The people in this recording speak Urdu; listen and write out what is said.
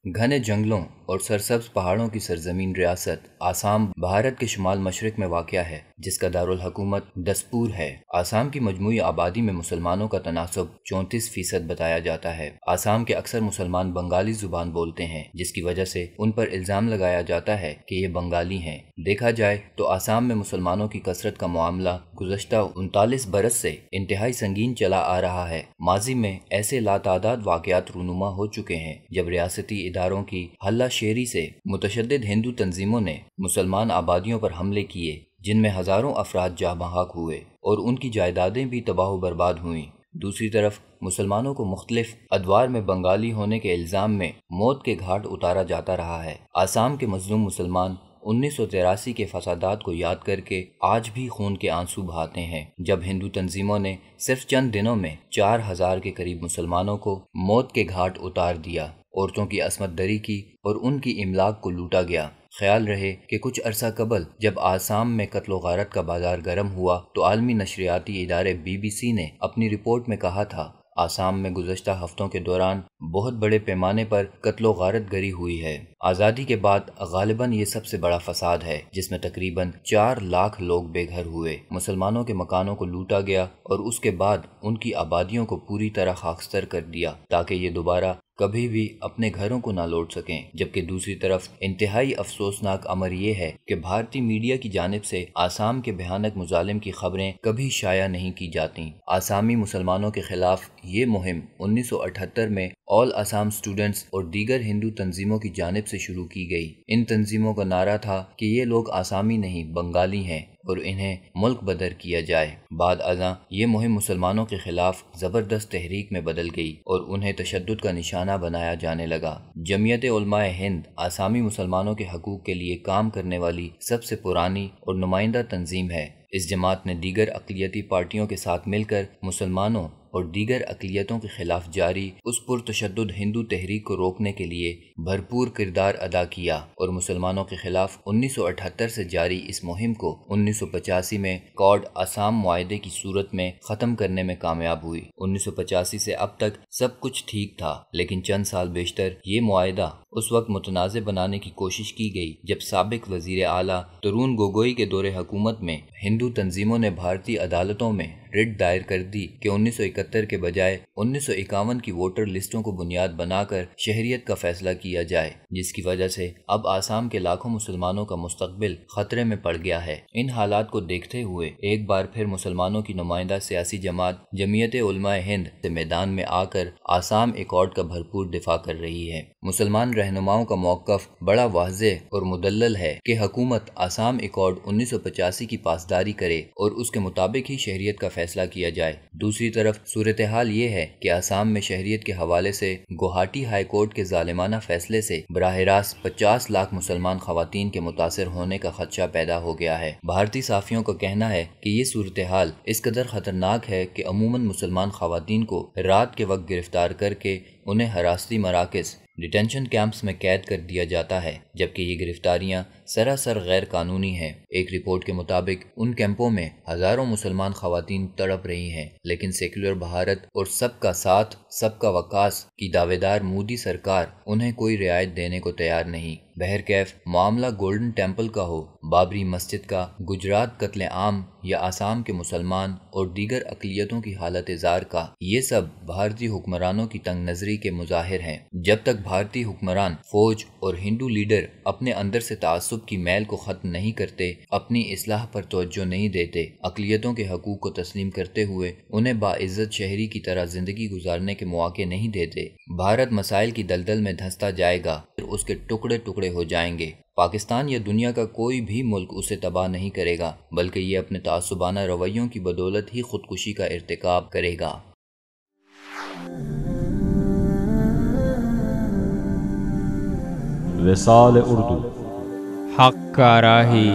گھنے جنگلوں اور سرسبز پہاڑوں کی سرزمین ریاست آسام بھارت کے شمال مشرق میں واقع ہے، جس کا دارالحکومت دسپور ہے۔ آسام کی مجموعی آبادی میں مسلمانوں کا تناسب 34% بتایا جاتا ہے۔ آسام کے اکثر مسلمان بنگالی زبان بولتے ہیں، جس کی وجہ سے ان پر الزام لگایا جاتا ہے کہ یہ بنگالی ہیں۔ دیکھا جائے تو آسام میں مسلمانوں کی کثرت کا معاملہ گزشتہ 39 برس سے انتہائی سنگین چلا آ رہا ہے۔ ماضی میں ایسے لاتعداد واقعات رونما ہو چکے ہیں جب ریاستی اداروں کی ہلہ شیری سے متشدد ہندو تنظیموں نے مسلمان آبادیوں پر حملے کیے، جن میں ہزاروں افراد جاں بحق ہوئے اور ان کی جائیدادیں بھی تباہ و برباد ہوئیں۔ دوسری طرف مسلمانوں کو مختلف ادوار میں بنگالی ہونے کے الزام میں موت کے گھاٹ اتارا جاتا رہا ہے۔ آسام کے مظلوم مسلمان 1983 کے فسادات کو یاد کر کے آج بھی خون کے آنسو بہاتے ہیں، جب ہندو تنظیموں نے صرف چند دنوں میں 4000 کے قریب مسلمانوں کو موت کے گھاٹ اتار دیا، عورتوں کی عصمت دری کی اور ان کی املاک کو لوٹا گیا۔ خیال رہے کہ کچھ عرصہ قبل جب آسام میں قتل و غارت کا بازار گرم ہوا تو عالمی نشریاتی ادارے BBC نے اپنی رپورٹ میں کہا تھا، آسام میں گزشتہ ہفتوں کے دوران بہت بڑے پیمانے پر قتل و غارت گری ہوئی ہے۔ آزادی کے بعد غالباً یہ سب سے بڑا فساد ہے، جس میں تقریباً 4 لاکھ لوگ بے گھر ہوئے، مسلمانوں کے مکانوں کو لوٹا گیا اور اس کے بعد ان کی آبادیوں کو پوری طرح خاکستر کر دیا تاکہ یہ دوبارہ کبھی بھی اپنے گھروں کو نہ لوٹ سکیں۔ جبکہ دوسری طرف انتہائی افسوسناک امر یہ ہے کہ بھارتی میڈیا کی جانب سے آسام کے بھیانک مظالم کی خبریں کبھی شائع نہیں کی جاتیں۔ آسامی مسلمانوں کے خلاف یہ مہم 1978 میں آل آسام اسٹوڈنٹس اور دیگر ہندو تنظیموں کی جانب سے شروع کی گئی۔ ان تنظیموں کا نعرہ تھا کہ یہ لوگ آسامی نہیں بنگالی ہیں اور انہیں ملک بدر کیا جائے۔ بعد ازاں یہ مہم مسلمانوں کے خلاف زبردست تحریک میں بدل گئی اور انہیں تشدد کا نشانہ بنایا جانے لگا۔ جمعیت علماء ہند آسامی مسلمانوں کے حقوق کے لیے کام کرنے والی سب سے پرانی اور نمائندہ تنظیم ہے۔ اس جماعت نے دیگر اقلیتی پارٹیوں کے ساتھ مل کر مسلمانوں اور دیگر اقلیتوں کے خلاف جاری اس پرتشدد ہندو تحریک کو روکنے کے لیے بھرپور کردار ادا کیا اور مسلمانوں کے خلاف 1978 سے جاری اس مہم کو 1985 میں کارڈ آسام معاہدے کی صورت میں ختم کرنے میں کامیاب ہوئی۔ 1985 سے اب تک سب کچھ ٹھیک تھا، لیکن چند سال بیشتر یہ معاہدہ اس وقت متنازع بنانے کی کوشش کی گئی جب سابق وزیر اعلیٰ ترون گوگوئی کے دور حکومت میں ہندو تنظیموں نے بھارتی عدالتوں میں رٹ دائر کر دی کہ 1971 کے بجائے 1951 کی ووٹر لسٹوں کو بنیاد بنا کر شہریت کا فیصلہ کیا جائے، جس کی وجہ سے اب آسام کے لاکھوں مسلمانوں کا مستقبل خطرے میں پڑ گیا ہے۔ ان حالات کو دیکھتے ہوئے ایک بار پھر مسلمانوں کی نمائندہ سیاسی جماعت جمعیت علماء ہند سے میدان میں آ کر آسام ایکارڈ کا بھرپور دفاع کر رہی ہے۔ مسلمان رہنماؤں کا موقف بڑا واضح اور مدلل ہے کہ حکومت آسام ایکارڈ 1985 کی پاسداری کرے اور اس کے مطابق ہی شہریت کا فیصلہ کیا جائے۔ دوسری طرف صورتحال یہ ہے کہ آسام میں شہریت کے حوالے سے گوہاٹی ہائی کورٹ کے ظالمانہ فیصلے سے براہ راست 50 لاکھ مسلمان خواتین کے متاثر ہونے کا خدشہ پیدا ہو گیا ہے۔ بھارتی صحافیوں کا کہنا ہے کہ یہ صورتحال اس قدر خطرناک ہے کہ عموماً مسلمان خواتین کو رات کے وقت گرفتار کر کے انہیں حراستی مراکز ڈیٹینشن کیمپس میں قید کر دیا جاتا ہے، جبکہ یہ گرفتاریاں سراسر غیر قانونی ہیں۔ ایک رپورٹ کے مطابق ان کیمپوں میں ہزاروں مسلمان خواتین تڑپ رہی ہیں، لیکن سیکولر بھارت اور سب کا ساتھ سب کا وکاس کی دعویدار مودی سرکار انہیں کوئی رعایت دینے کو تیار نہیں۔ بہرکیف معاملہ گولڈن ٹیمپل کا ہو، بابری مسجد کا، گجرات قتل عام یا آسام کے مسلمان اور دیگر اقلیتوں کی حالت زار کا، یہ سب بھارتی حکمرانوں کی تنگ نظری کے مظاہر ہیں۔ جب تک بھارتی حکمران، فوج اور ہندو لیڈر اپنے اندر سے تعصب کی میل کو ختم نہیں کرتے، اپنی اصلاح پر توجہ نہیں دیتے، اقلیتوں کے حقوق کو تسلیم کرتے ہوئے انہیں باعزت شہری کی طرح زندگی گزارنے کے مواقع نہیں دیتے، بھارت مسائل کی دلدل میں دھنستا جائے گا، پھر اس کے ٹکڑے ٹکڑے ہو جائیں گے۔ پاکستان یا دنیا کا کوئی بھی ملک اسے تباہ نہیں کرے گا، بلکہ یہ اپنے تعصبانہ رویوں کی بدولت ہی خودکشی کا ارتکاب کرے گا۔ وسال اردو، حق کا راہی